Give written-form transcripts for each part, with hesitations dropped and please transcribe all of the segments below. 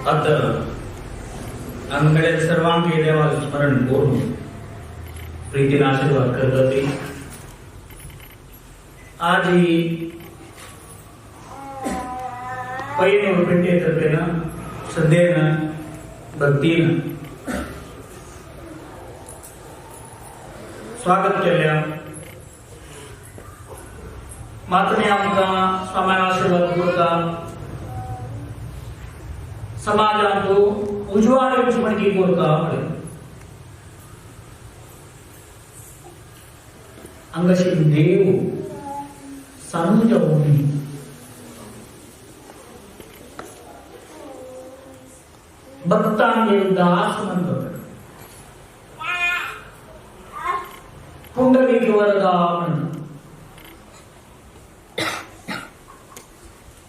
आता आमकडे सर्वांगे देवाला स्मरण करून प्रीतीने आशीर्वाद करत होते. आज ही पहिले भेटे तर ना श्रद्धेनं भक्तीनं स्वागत केल्या. मातने आमकां स्वामी आशीर्वाद करता. समाजात उजवाड म्हणकी करता अंगशी देव सानुजा भूमी भक्तांगे दास म्हणतात. पुंडलिक वरदा म्हणतात.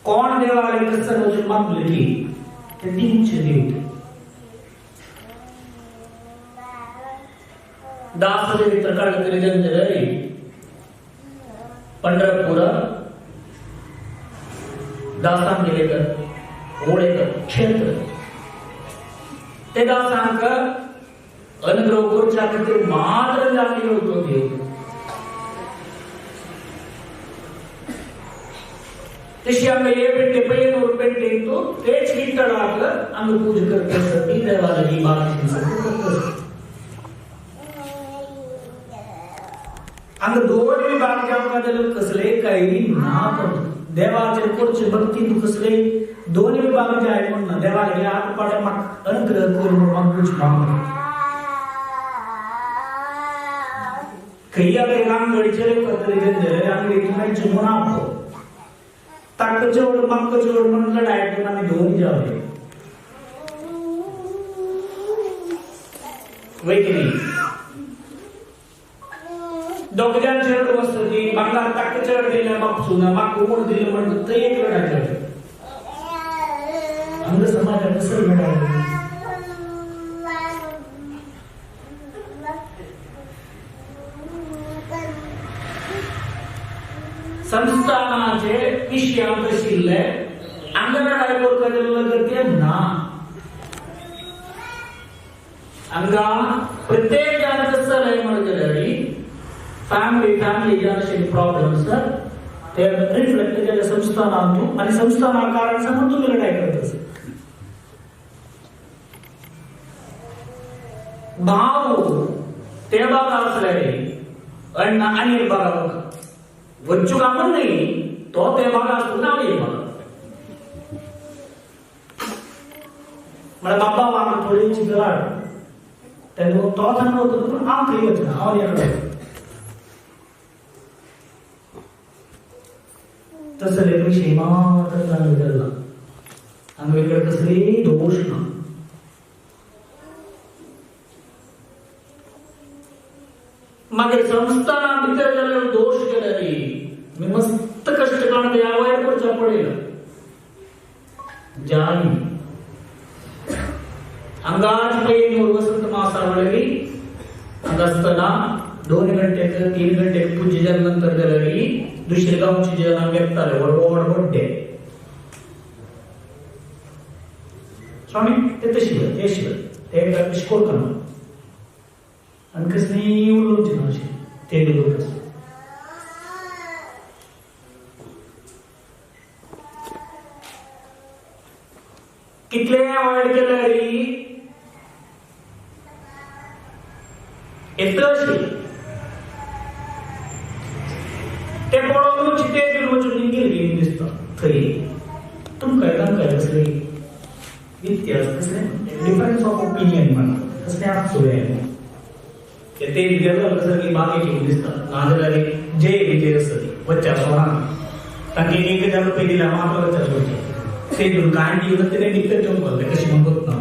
कोण देवाले कसं रोज मागली ते तीनचे देव दास देवी प्रकार जंजरी पंढरपूर दासांगेकर ओळेकर क्षेत्र ते दासांक अनुग्रह करूच्या खातीर मात्र जाल्लो होतो देव. तशी आमकां हे पेटे पयले पेटे तो तेच विठ्ठलाक आमी पूजा करता. देवाला ही बात अंग दोन विभाग आमकां कसले काही ना पण देवाचे करचे भक्ती कसले दोन विभाग जे आहे म्हणून देवाला हे आत पाडे म्हाका अनुग्रह करून म्हाका पूज मागता. खैया के रांगडीचे पत्र जंदरे रांगडी तुमचे मुनाफो ताक जोड मक्क जोड म्हणून लढायचं आम्ही दोन जावे वैकली दोघांच्या चढ वस्तुती बांगला ताक चढ दिलं मग सुना मग कोण दिलं म्हणत ते एक लढायचं. अंग समाजात कसं लढायचं संस्थानाचे विषयांक शिल्ले अंगणवाडी वर्गाचे ना अंगा प्रत्येक जण कसं लय म्हणलेली फॅमिली जनरेशन प्रॉब्लेम्स ते रिफ्लेक्ट केले संस्थानातून आणि संस्थान आकाराने समतोल लढाई करत असत. भाव ते बाबा असले आणि बाबा वच्चू कामन नाही तो ते भाग असतो ना मला बाबा वांग थोडी चिकलाड त्यामुळे तो सांगत होतो पण आम काही वचन आवाज याकडे तसले पैसे मात्र चांगले त्याला आम्ही इकडे कसले दोष ना मागे संस्थाना भितर झालेला दोष केला मी मस्त कष्ट काढते अवॉइड करचा पडेल जाई अंगाच पहिली वसंत मासावळी अंगास्तना 2 घंटे 3 घंटे पूजेच्या नंतर झाली दुसरी गावची जेवण व्यक्ताले वडवड बड्डे स्वामी ते तशी ते शिव ते निष्कोर करणार आणि कसली उलूची नाशी ते लोक कितले अवॉइड केल्यारी येतशी ते पळोवून चिते वचून निघेली दिसता खरी तुमकां तांकां कसले इतिहास कसले डिफरन्स ऑफ ओपिनियन म्हणा कसले आपसुळे ते गेलो कसं की बागे ठेवून दिसतात नाजरारी जय विजय असते वच्चा सोना ताकि 1000 रुपये दिला मात्र वच्चा सोडते ते घेऊन कांडी होतं ते डिक्टेट ठेवून बोलते कशी मग होत ना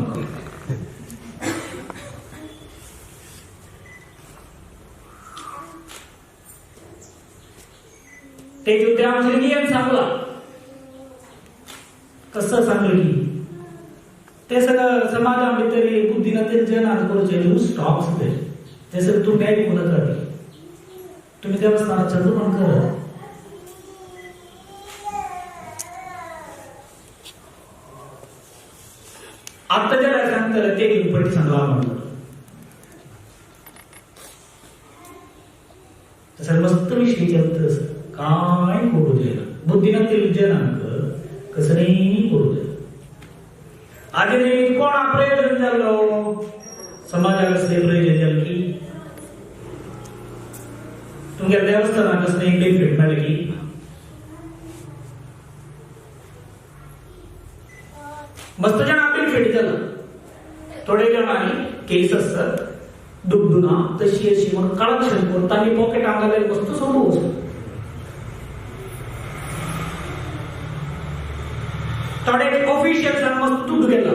ते जो त्या नियम सांगला कसं सांगलं की ते सगळं समाजामध्ये बुद्धीनं ते जनात करूचे स्टॉक्स ते सगळं तुम्ही काय बोलत राहते तुम्ही देवस्थानात चंद्रमण करा आता ज्याला सांगतात ते घेऊन सांगला म्हणतो तसं मस्त विषय चलतस काय करू दे बुद्धिनातील जनांक कसं नाही करू दे आधी कोण प्रयोजन झालं समाजाला कसले प्रयोजन झालं की तुमच्या देवस्थानात कसं एक बेनिफिट मिळालं की मस्त जण बेनिफिट झालं थोडे जणांनी केस असतात दुबदुना तशी अशी मग कळक्षण कोणताही पॉकेट अंगाला मस्त संभव असतो थोडे ऑफिशियल मस्त दूध गेला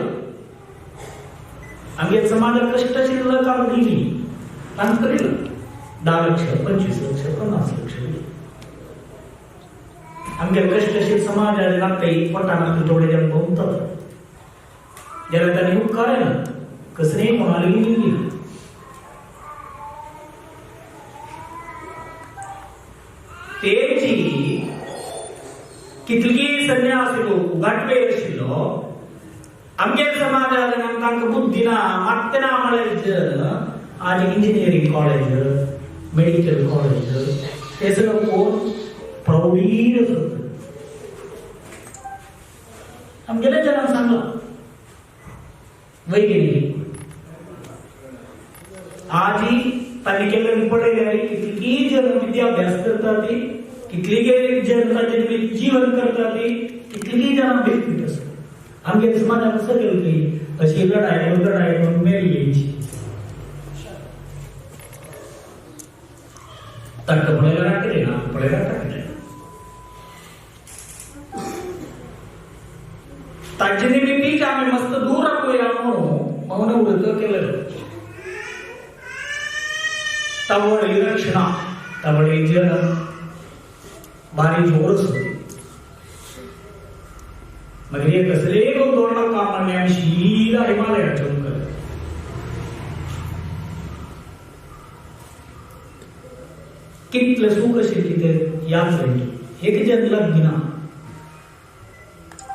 आमच्या समाजात कष्टशील काम दिली काम करेल 10 लक्ष 25 लक्ष 50 लक्ष आमच्या कष्टशील समाजाला काही पटाना थोडे जण बोलतात ज्याला त्यांनी उपकार आहे ना कसं नाही कोणाला गेली तेची कितली संन्यास घाटवे आशिल्लो आमच्या समाजात तांकां बुद्धीना मात्तेना म्हळ्यार आज इंजिनियरिंग कॉलेज मेडिकल कॉलेज ते सगळं कोण प्रौढीर आमगेल्या जनांक सांगला वैज्ञानिक आजी तांणी केलेली पडयली कितली जन विद्याभ्यास करतात ती कितली जन ताचे जीवन करतात ती कितली जन बेनिफिट असतात आमच्या समाजात कसं केलं की अशी लढाई म्हणून मेली यायची तर्क पडायला राखले ना पडायला टाकले ताचे निमित्त आम्ही मस्त दूर राखूया म्हणून मौन व्रत केलं तवळ विलक्षणा तवळे जन भारी जोरस होते मग हे कसले धोरण काम आणि आम्ही शीला हिमालयाच्या उंकर कितलं सुख असेल किती याद राहील एक जन लग्ना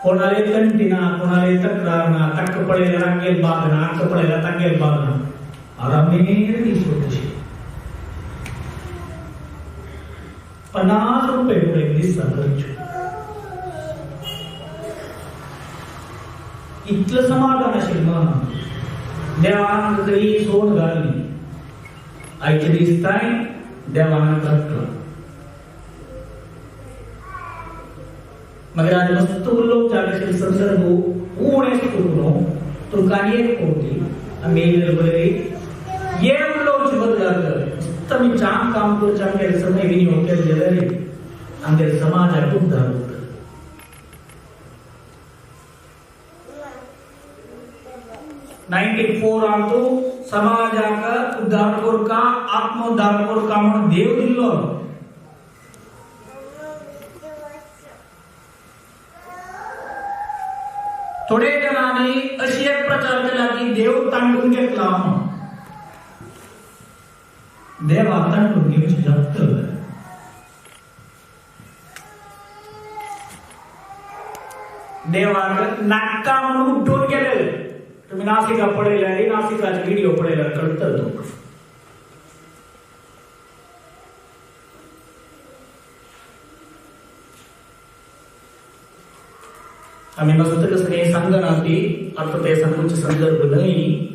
कोणाले कंटिना कोणाले तक्रारना तक्क पडेला रांगेल बागना अक्क पडेला तांगेल बागना आरामेर दिस होते 50 रुपये पुढे दिसता खर्च इतलं समाधान असेल मग देवानं तरी सोड घालली आईचे दिसताय देवानं घातलं मग आज मस्त उल्लोक झाले संदर्भ ऊन करून तुमका एक कोटी आम्ही बरे ये उल्लोक बदल मी चांग काम करतो आमच्या समय विनियोग केले रे आमच्या समाजात उद्धार होत 94 आमचो समाजाका उद्धार करका आत्मोद्धार करका म्हणून देव दिल्लो थोडे जणांनी अशी एक प्रचार केला की देव तांडून घेतला देव तांडून घेऊन जात देवाक नाटका म्हणून उठून गेले तुम्ही नासिका पडेला आणि नासिकाचे व्हिडिओ पडेला कळतं तो आम्ही मस्त कसं काही सांगना ती आता ते सांगूचे संदर्भ नाही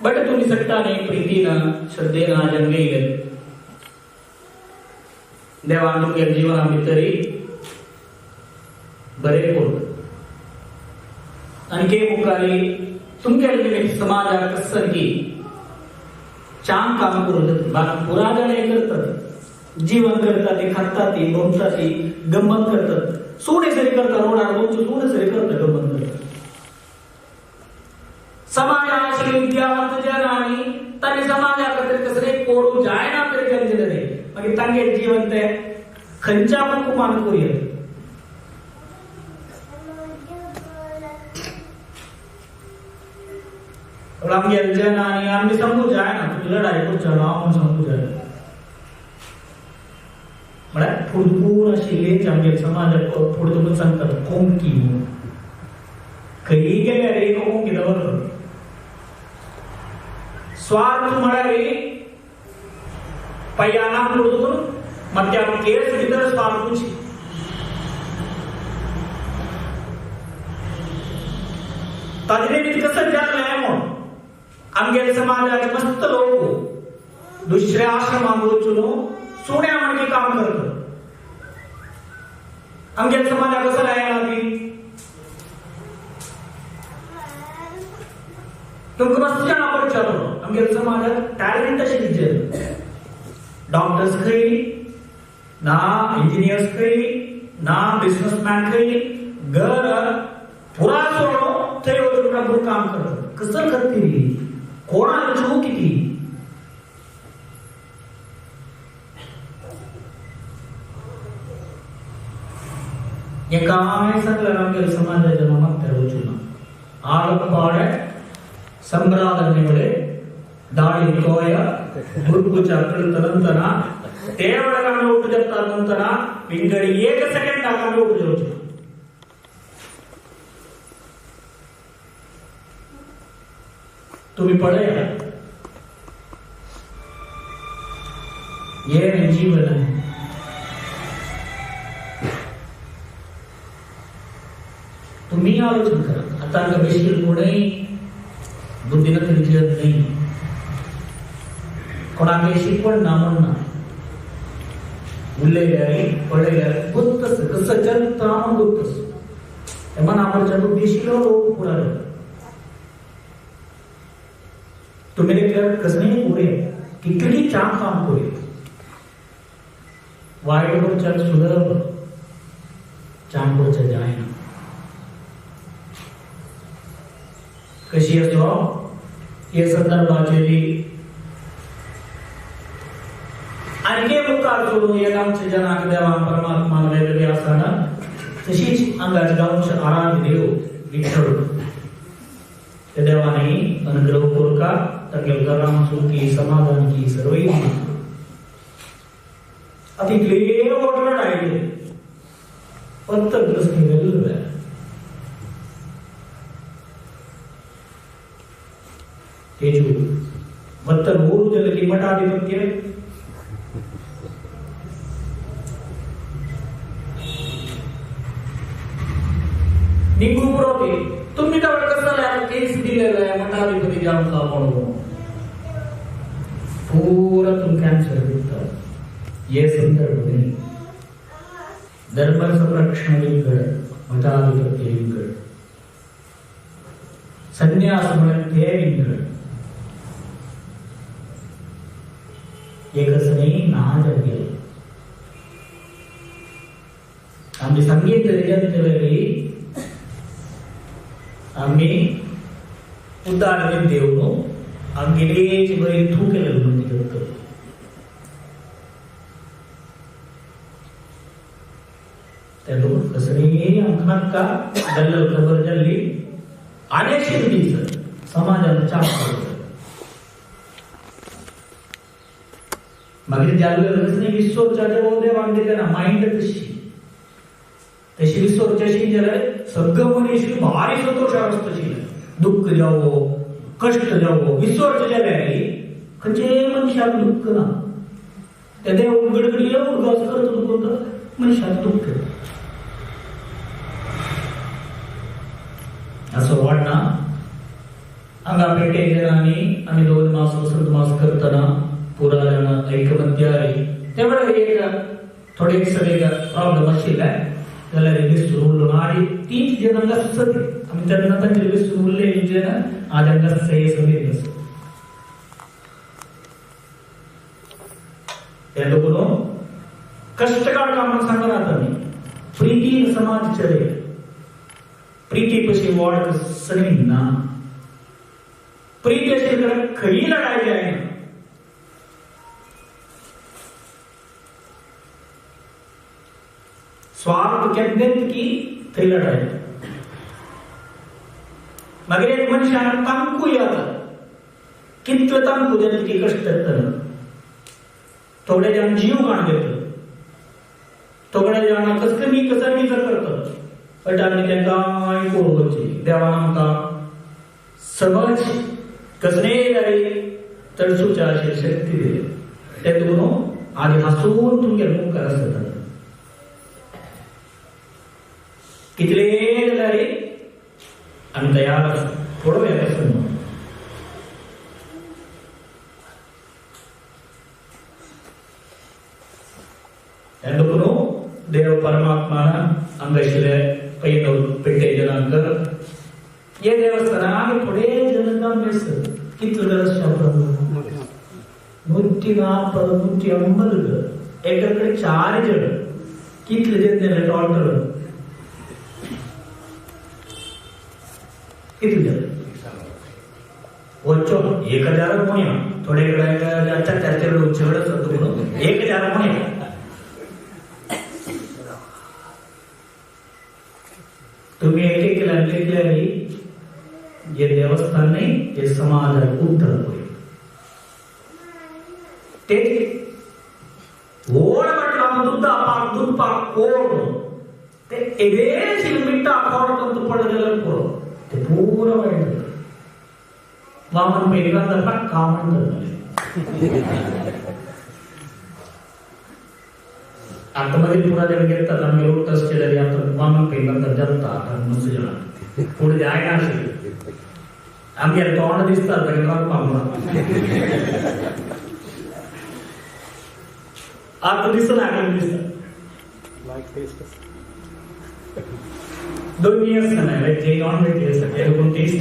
बट तुम्ही सट्टाने प्रीतीनं श्रद्धेनं जन्मेल देवान तुमच्या जीवनाभितरी बरे कोण आणखी मुखारी तुमच्या निमित्त समाजात कसरकी चांग काम करत पुराजण हे करतात जीवन करतात ते खातात ते बोलतात ते गंमत करतात सोडे सरी करतात रोडा रोज सोडे सरी करतात गंमत करतात समाजाशी विद्यावंत जन आणि त्यांनी समाजाकडे कसले कोडू जाय ना तरी गरजेचं नाही मग तांगे जीवन ते खंचा पण कुमान करूया आमच्या जन आणि आम्ही समजू जाय ना तुम्ही लढाई करतो आपण समजू जाय मला फुडपूर अशी लेच आमच्या समाजात पुढे तुम्ही सांगतात कोंकी काही गेल्या रे स्वार्थ म्हळ्यार पय्याना कुडून ಮತ್ತೆ ಆ ಕೇಸ್ भितर स्वार्थुची ताजे भितर कसं जाल्लें म्हण आमगे समाजाचे मस्त लोक दुसऱ्या आश्रमांत वचून सोन्या म्हणजे काम करतात आमगे समाजाक कसं लायला बी तुमकां मस्त जाणा पडचलो आमगे समाजात टॅलेंट अशें विचार डॉक्टर्स खंय ना इंजिनियर्स खंय ना बिझनेसमॅन खंय घर पुरा सोडून थंय वचून प्रभू काम करतात कसं करतली कोणाला जीव किती हे काय सगळं आमच्या समाजाच्या मागच्या वचून आडपाड संभ्रादनेवळे दाढी तोय गुरुपूजा ನಂತರ ದೇವಳಗಳನ್ನು ಒಟ್ಟು ಜಪ್ತಾ ನಂತರ ಇಂಗಡಿ ಏಕ ಸೆಕೆಂಡ್ ಆಗಿ ಒಟ್ಟು ಜೋಚು तुम्ही पळया ये जीवन आहे तुम्ही आलोचन करा आता बेशील कोणी बुद्धीला विचारत नाही कोणाकडे शिकवण ना म्हणणं उरलेल्या पडलेल्या गोत्तस कसं जनता गोत्तस एमान आपण देशीला लोक पुढारे तुम्ही कसं नाही पुरे किती छान काम पुरे वाईट वरच्या सुलभ छान वरच्या जायना कशी असो हे संदर्भाची आणखी मुखार सोडून एक आमच्या जनाक देवा परमात्मा वेगळे असताना तशीच अंगाची गावचे आराध्य देव विठ्ठल त्या देवाने अनुग्रह करूका तांगे घरां सुखी समाधानची सर्वई अतिथले ओटलड आयले पत्तग्रस्त वेल्वे तेजू मत्तर ऊರು ಜನಕ್ಕೆ ಮಠಾಧಿಪತ್ಯ निघू पुरवते तुम्ही तर कसं केस दिलेला आहे मठाधिपती जामचा म्हणून पूरा तुम कॅन्सर होता ये संदर्भ नहीं धर्म संरक्षण विंगड मठाधिपती विंगड संन्यास म्हणते विंगड एकच नाही ना जगे आम्ही संगीत जयंती आम्ही उदाहरण देऊन अंगेलेच बरी थू केलेलं म्हणजे करतो त्या लोक कसरी अंकनात का गल्लल खबर जल्ली अनेक शिर्डीचं समाजाला चाप करतो मागीर जाल्लेलं कसं विश्वच्या बोलते वांगले ना माइंड तशी विश्वच्याशी जाल्यार सगळं मनीस भारी संतोषार आसतशी दुःख जावो कष्ट जावो विसर्ज जाल्यार खंयचे मनशाक दुःख ना त्या देव गडगडी उदगास करता दुखून मनशाक दुःख असं वाटना हांगा पेटे जणांनी आम्ही 2 मास वसंत मास करतना पुरा जाण ऐकमत्य आली तेवढं एक थोडे सगळे प्रॉब्लेम आशिल्ले जाल्यार विसरून उरलो ना आनी 3 जणांना सुचते आमी तेन्ना तांचे विसरून उरले म्हणजे ना आज तांकां सही सगळे आसा ते लोक कष्टकाळ काम सांगना आमी प्रीती समाज चले प्रीती पशी वॉर्ड सणी ना प्रीती अशी खरी लढाई आहे स्वार्थ केन्नेत की थंय लढाई मागीर एक मनशान तांकूय येता कितले तांकू जाता की कश्ट येतले थोडे जाण जीव घाण घेतात थोडे जाण कसली कसमी करतात बट आमी तांकां आयकूंक वचची देवान आमकां समज कसलेय जाय तळसूच्या अशी शक्ती दिली ते दोन आधी हसून तुमगे मुख असतात कितले जरी आम्ही तयार असतो थोडं वेळ असतो ಎಂದೂ ದೇವ ಪರಮಾತ್ಮನ ಅಂಗಶಿಲೆ ಕೈನವರು ಪೆಟ್ಟೆ ಜನಾಂಗ ये देवस्थान आगे थोडे जनता मेस कितलं गरज शास्त्र 140 150 एकाकडे 4 जण कितले जण टोटल किती जण वच्चो 1000 मोया थोडे कडे आता चर्चेला उच्चवड असतो म्हणून 1000 मोया तुम्ही एक लागलेली आहे ये देवस्थान नाही हे समाज उत्तर होईल ते ओढ म्हटलं दूध पाक ओढ ते एवढे मिनिट अखोड कंतु पडलेलं पोर ते पूर्ण वाईट वामन पहिल्यांदा पण काम आतमध्ये पुरा जण घेतात आम्ही रोड टच केलेली आता वामन पहिल्यांदा जनता आता मुसलमान पुढे जायला असेल आम्ही तोंड दिसतात आता दिसत दोन इयर्स नाही जे नॉन व्हेज कोण टेस्ट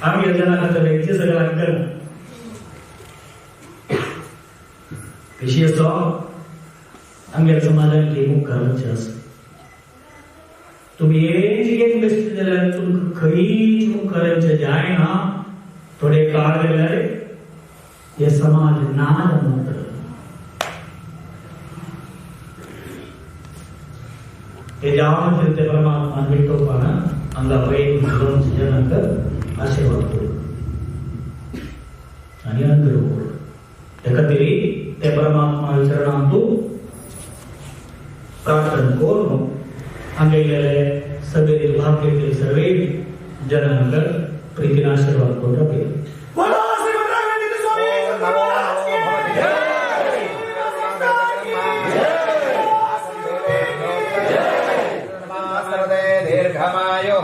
आम्ही व्हेजचे सगळं अंकल कशी असतो आमच्या समाजाने मुख करायचे असत तुम्ही एक बेस्ट खरीच मुख करायचे जे आहे ना थोडे काळ गेले हे समाज नाद मात्र हे जेव्हा ते परमात्मा भेटतो पण अंगा पैकी जनांक आशीर्वाद करू आणि अंतर एकतरी ते परमात्मा चरणांतू प्रार्थना करू आंगेलेले सगळे भाग घेतले सर्व जनांक प्रीतीने आशीर्वाद करू